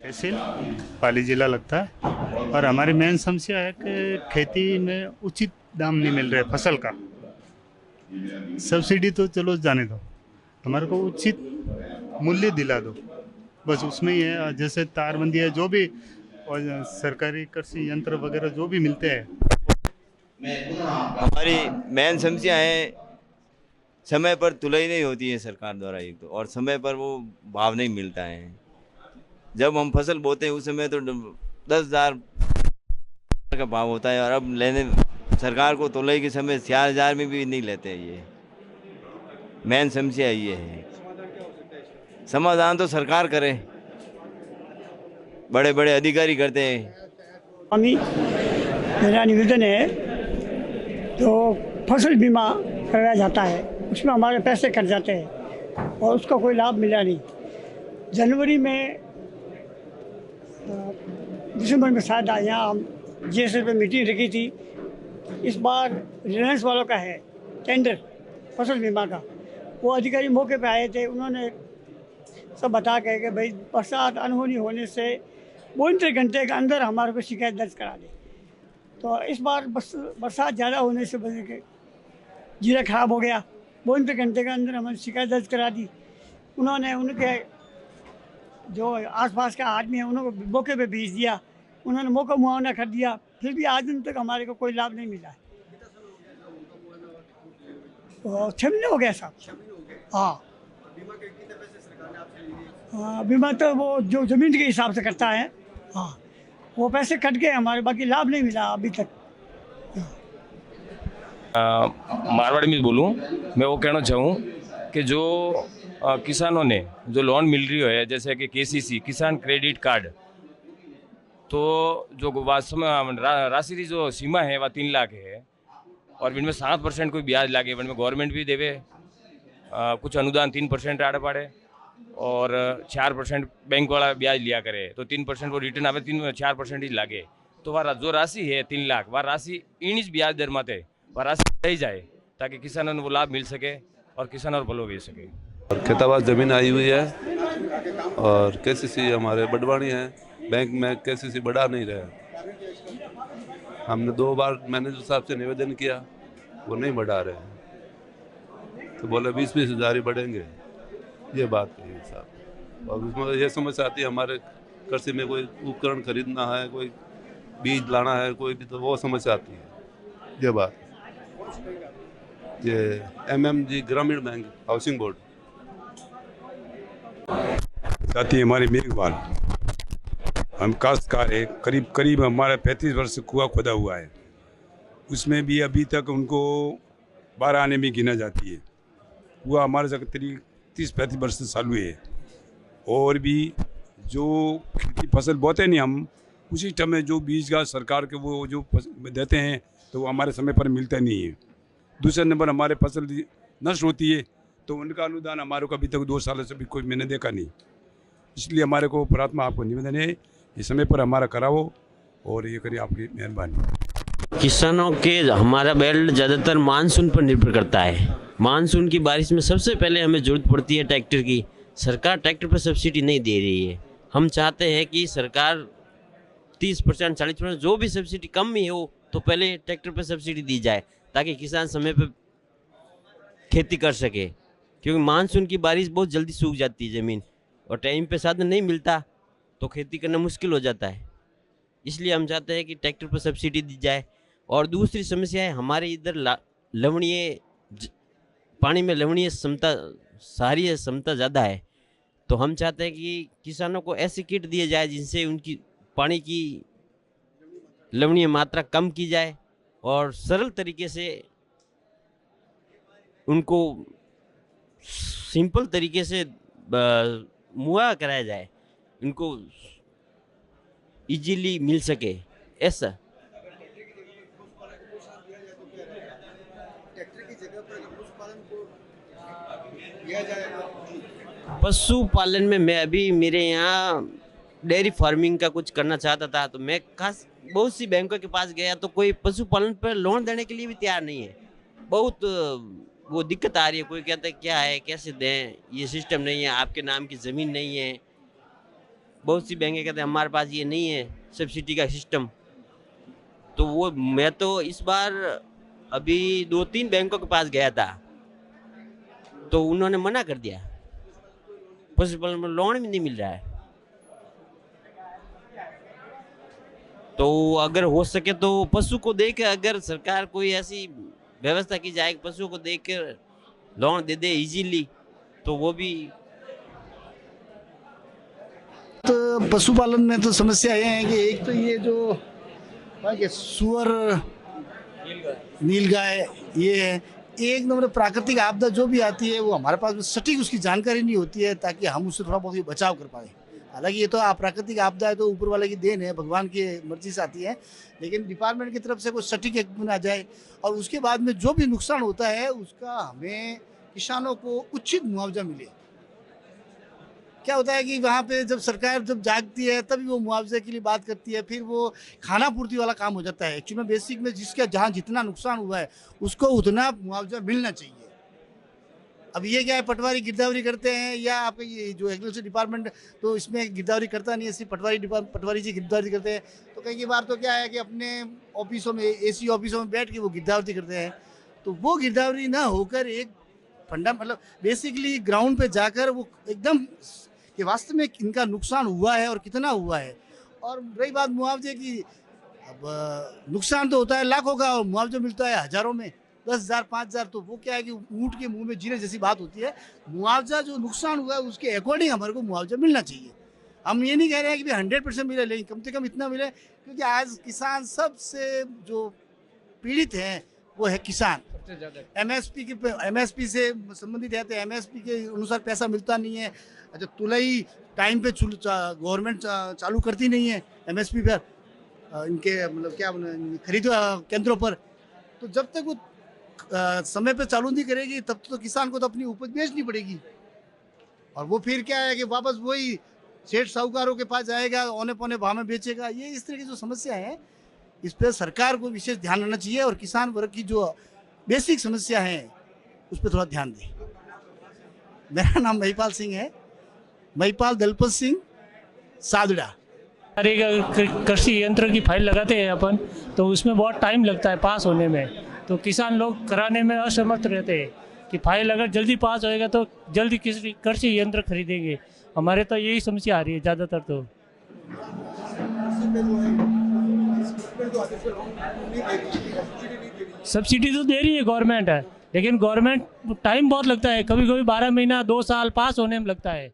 तहसील पाली जिला लगता है। और हमारी मेन समस्या है कि खेती में उचित दाम नहीं मिल रहे फसल का। सब्सिडी तो चलो जाने दो, हमारे को उचित मूल्य दिला दो, बस उसमें ही है। जैसे तारबंदी है जो भी, और सरकारी कृषि यंत्र वगैरह जो भी मिलते हैं। हमारी मेन समस्या है, समय पर तुलाई नहीं होती है सरकार द्वारा एक तो, और समय पर वो भाव नहीं मिलता है। जब हम फसल बोते हैं उस समय तो 10,000 का भाव होता है, और अब लेने सरकार को तुलाई के समय 4,000 में भी नहीं लेते हैं। ये मेन समस्या ये है। समाधान तो सरकार करे, बड़े बड़े अधिकारी करते हैं। अमी मेरा निवेदन है, तो फसल बीमा कराया जाता है, उसमें हमारे पैसे कट जाते हैं और उसका कोई लाभ मिला नहीं। जनवरी में दिसंबर में शायद यहाँ हम GSL पे मीटिंग रखी थी। इस बार रिलायंस वालों का है टेंडर फसल बीमा का। वो अधिकारी मौके पे आए थे, उन्होंने सब बता के कि भाई बरसात अनहोनी होने से 72 घंटे के अंदर हमारे को शिकायत दर्ज करा दे। तो इस बार बरसात ज़्यादा होने से वजह के जीरा खराब हो गया। 72 घंटे के अंदर हमने शिकायत दर्ज करा दी। उन्होंने उनके जो आसपास का आदमी है उनको मौके पे भेज दिया, उन्होंने मौका मुआवना कर दिया, फिर भी आज दिन तक हमारे को कोई लाभ नहीं मिला है। तो 6 महीने हो गया साहब। हाँ, बीमा तो वो जो ज़मीन के हिसाब से करता है। हाँ, वो पैसे कट गए हमारे, बाकी लाभ नहीं मिला अभी तक। मारवाड़ी में बोलूँ, मैं वो कहना चाहूँ कि जो किसानों ने जो लोन मिल रही है, जैसे कि KCC किसान क्रेडिट कार्ड, तो जो वास्तव में राशि की जो सीमा है वह 3 लाख है, और इनमें 7% कोई ब्याज लागे, इनमें गवर्नमेंट भी देवे कुछ अनुदान 3% आड़े पाड़े, और 4% बैंक वाला ब्याज लिया करे, तो 3% वो रिटर्न आवे, 4% ही लागे। तो वह जो राशि है 3 लाख, वह राशि इन ब्याज दर माते वह राशि रह जाए, ताकि किसानों को लाभ मिल सके और किसान और भलो भी सके। और खेताबाद ज़मीन आई हुई है, और KCC हमारे बड़वानी है, बैंक में KCC बढ़ा नहीं रहे। हमने 2 बार मैनेजर साहब से निवेदन किया, वो नहीं बढ़ा रहे, तो बोले 20-20 हज़ार ही बढ़ेंगे। ये बात है साहब। और उसमें ये समस्या आती है, हमारे कृषि में कोई उपकरण खरीदना है, कोई बीज लाना है, कोई भी, तो वो समस्या आती है। ये बात ये MMG ग्रामीण बैंक हाउसिंग बोर्ड साथी हमारी मेघवाल, हम काश्तकार है। करीब करीब हमारा 35 वर्ष से कुआं खोदा हुआ है, उसमें भी अभी तक उनको 12 आने में गिना जाती है। कुआं हमारे से करीब 30-35 वर्ष से चालू है। और भी जो खेती फसल बोते नहीं हम, उसी टाइम में जो बीज का सरकार के वो जो देते हैं, तो वो हमारे समय पर मिलता नहीं है। दूसरा नंबर, हमारे फसल नष्ट होती है, तो उनका अनुदान हमारे को अभी तक 2 सालों से भी कोई मैंने देखा नहीं। इसलिए हमारे को प्रार्थना आपको निवेदन है, ये समय पर हमारा कराओ, और ये करिए, आपकी मेहरबानी। किसानों के हमारा बेल्ट ज़्यादातर मानसून पर निर्भर करता है। मानसून की बारिश में सबसे पहले हमें ज़रूरत पड़ती है ट्रैक्टर की। सरकार ट्रैक्टर पर सब्सिडी नहीं दे रही है। हम चाहते हैं कि सरकार 30% 40% जो भी सब्सिडी कम ही हो, तो पहले ट्रैक्टर पर सब्सिडी दी जाए, ताकि किसान समय पर खेती कर सके। क्योंकि मानसून की बारिश बहुत जल्दी सूख जाती है ज़मीन, और टाइम पे साधन नहीं मिलता तो खेती करना मुश्किल हो जाता है। इसलिए हम चाहते हैं कि ट्रैक्टर पर सब्सिडी दी जाए। और दूसरी समस्या है, हमारे इधर लवणीय पानी में लवणीय क्षमता, क्षारीय क्षमता ज़्यादा है। तो हम चाहते हैं कि किसानों को ऐसी किट दिए जाए जिनसे उनकी पानी की लवणीय मात्रा कम की जाए, और सरल तरीके से उनको सिंपल तरीके से मुहैया कराया जाए, उनको इजीली मिल सके ऐसा। पशुपालन में मैं अभी मेरे यहाँ डेयरी फार्मिंग का कुछ करना चाहता था, तो मैं खास बहुत सी बैंकों के पास गया, तो कोई पशुपालन पर लोन देने के लिए भी तैयार नहीं है। बहुत वो दिक्कत आ रही है। कोई कहता है क्या है, कैसे दें, ये सिस्टम नहीं है, आपके नाम की ज़मीन नहीं है। बहुत सी बैंकें कहते हैं हमारे पास ये नहीं है सब्सिडी का सिस्टम। तो वो मैं तो इस बार अभी 2-3 बैंकों के पास गया था, तो उन्होंने मना कर दिया, पशुपालन में लोन भी नहीं मिल रहा है। तो अगर हो सके तो पशु को देख अगर सरकार कोई ऐसी व्यवस्था की जाए, पशु को देख कर लोन दे दे इजीली, तो वो भी। तो पशुपालन में तो समस्या ये है कि एक तो ये जो सुअर, नीलगाय, ये है एक नंबर प्राकृतिक आपदा जो भी आती है वो हमारे पास सटीक उसकी जानकारी नहीं होती है, ताकि हम उससे थोड़ा बहुत बचाव कर पाए। हालांकि ये तो प्राकृतिक आपदा है तो ऊपर वाले की देन है, भगवान की मर्जी से आती है, लेकिन डिपार्टमेंट की तरफ से कोई सटीक एक आ जाए और उसके बाद में जो भी नुकसान होता है उसका हमें किसानों को उचित मुआवजा मिले। क्या होता है कि वहाँ पे जब सरकार जब जागती है तभी वो मुआवजे के लिए बात करती है, फिर वो खाना पूर्ति वाला काम हो जाता है। एक्चुअली में बेसिक में जिसका जहाँ जितना नुकसान हुआ है उसको उतना मुआवजा मिलना चाहिए। अब ये क्या है, पटवारी गिरदावरी करते हैं या आपका ये जो एग्रीकल्चर डिपार्टमेंट तो इसमें गिरदावरी करता नहीं है, सिर्फ पटवारी जी गिरदावरी करते हैं। तो कई बार तो क्या है कि अपने ऑफिसों में एसी ऑफिसों में बैठ के वो गिरदावरी करते हैं। तो वो गिरदावरी ना होकर एक फंडा मतलब बेसिकली ग्राउंड पे जाकर वो एकदम कि वास्तव में इनका नुकसान हुआ है और कितना हुआ है। और रही बात मुआवजे की, अब नुकसान तो होता है लाखों का और मुआवजा मिलता है हज़ारों में, 10,000 5,000। तो वो क्या है कि ऊँट के मुंह में जीने जैसी बात होती है। मुआवजा जो नुकसान हुआ है उसके अकॉर्डिंग हमारे को मुआवजा मिलना चाहिए। हम ये नहीं कह रहे हैं कि 100% मिले, लेकिन कम से कम इतना मिले, क्योंकि आज किसान सबसे जो पीड़ित हैं वो है किसान। एमएसपी से संबंधित है, तो एमएसपी के अनुसार पैसा मिलता नहीं है। अच्छा, तुलई टाइम पे गवर्नमेंट चालू करती नहीं है एमएसपी पर इनके मतलब क्या खरीद केंद्रों पर। तो जब तक वो समय पे चालू नहीं करेगी तब तो किसान को तो अपनी उपज बेचनी पड़ेगी, और वो फिर क्या है कि वापस वही सेठ साहूकारों के पास जाएगा, औने पौने भाव में बेचेगा। ये इस तरह की जो समस्या है इस पर सरकार को विशेष ध्यान देना चाहिए और किसान वर्ग की जो बेसिक समस्या है उस पर थोड़ा ध्यान दें। मेरा नाम महिपाल सिंह है, महिपाल दलपत सिंह सादड़ा। अरे कृषि यंत्र की फाइल लगाते हैं अपन, तो उसमें बहुत टाइम लगता है पास होने में, तो किसान लोग कराने में असमर्थ रहते हैं कि फाइल अगर जल्दी पास होएगा तो जल्दी कृषि यंत्र खरीदेंगे। हमारे तो यही समस्या आ रही है ज़्यादातर। तो सब्सिडी तो दे रही है गवर्नमेंट है, लेकिन गवर्नमेंट टाइम बहुत लगता है, कभी कभी 12 महीना 2 साल पास होने में लगता है।